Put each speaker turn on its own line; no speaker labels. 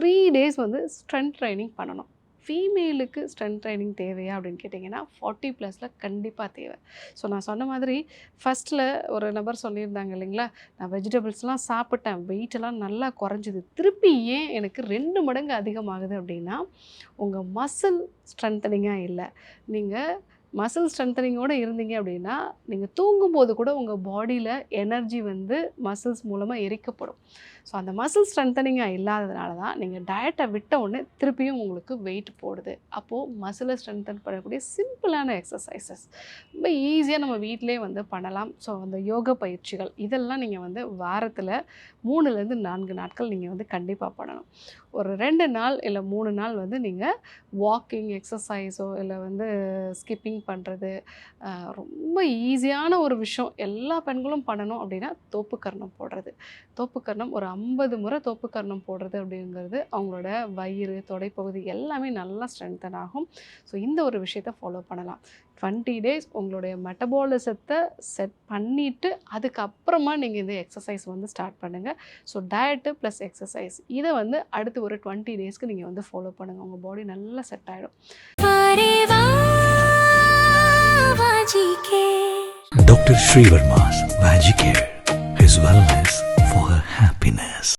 3 days வந்து strength training பண்ணணும். ஃபீமேலுக்கு strength training தேவையா அப்படின்னு கேட்டிங்கன்னா 40+ல கண்டிப்பாக தேவை. ஸோ நான் சொன்ன மாதிரி ஃபஸ்ட்டில் ஒரு நபர் சொல்லியிருந்தாங்க இல்லைங்களா, நான் வெஜிடபிள்ஸ்லாம் சாப்பிட்டேன், வெயிட்டெல்லாம் நல்லா குறைஞ்சிது, திருப்பி ஏன் எனக்கு 2 மடங்கு அதிகமாகுது அப்படின்னா, உங்கள் மசில் ஸ்ட்ரென்த்தனிங்காக இல்லை. நீங்கள் மசில் ஸ்ட்ரென்த்தனிங்கோடு இருந்தீங்க அப்படின்னா, நீங்கள் தூங்கும்போது கூட உங்கள் பாடியில் எனர்ஜி வந்து மசில்ஸ் மூலமாக எரிக்கப்படும். ஸோ அந்த மசில் ஸ்ட்ரென்த்தனிங்காக இல்லாததுனால தான் நீங்கள் டயட்டை விட்ட உடனே திருப்பியும் உங்களுக்கு வெயிட் போடுது. அப்போது மசிலை ஸ்ட்ரென்த்தன் பண்ணக்கூடிய சிம்பிளான எக்ஸசைசஸ் ரொம்ப ஈஸியாக நம்ம வீட்டிலே வந்து பண்ணலாம். ஸோ அந்த யோக பயிற்சிகள் இதெல்லாம் நீங்கள் வந்து வாரத்தில் 3லேருந்து 4 நாட்கள் நீங்கள் வந்து கண்டிப்பாக பண்ணணும். ஒரு 2 நாள் இல்லை 3 நாள் வந்து நீங்கள் வாக்கிங் எக்ஸசைஸோ இல்லை வந்து ஸ்கிப்பிங் பண்ணுறது, ரொம்ப ஈஸியான ஒரு விஷயம் எல்லா பெண்களும் பண்ணணும் அப்படின்னா தோப்புக்கரணம் போடுறது. தோப்புக்கரணம் ஒரு 50 முறை தோப்புக்கரணம் போடுறது அப்படிங்கிறது அவங்களோட வயிறு, தொடைப்பகுதி எல்லாமே நல்லா ஸ்ட்ரென்தன் ஆகும். ஸோ இந்த ஒரு விஷயத்தை ஃபாலோ பண்ணலாம். 20 டேஸ் உங்களுடைய மெட்டபாலிசத்தை செட் பண்ணிவிட்டு அதுக்கப்புறமா நீங்கள் இந்த எக்ஸசைஸ் வந்து ஸ்டார்ட் பண்ணுங்கள். ஸோ டயட்டு ப்ளஸ் எக்ஸசைஸ் இதை வந்து அடுத்து ஒரு 20 டேஸ்க்கு நீங்கள் வந்து ஃபாலோ பண்ணுங்கள். உங்கள் பாடி நல்லா செட் ஆகிடும்.
Dr. Srivarma's Magic Care, his wellness for her happiness.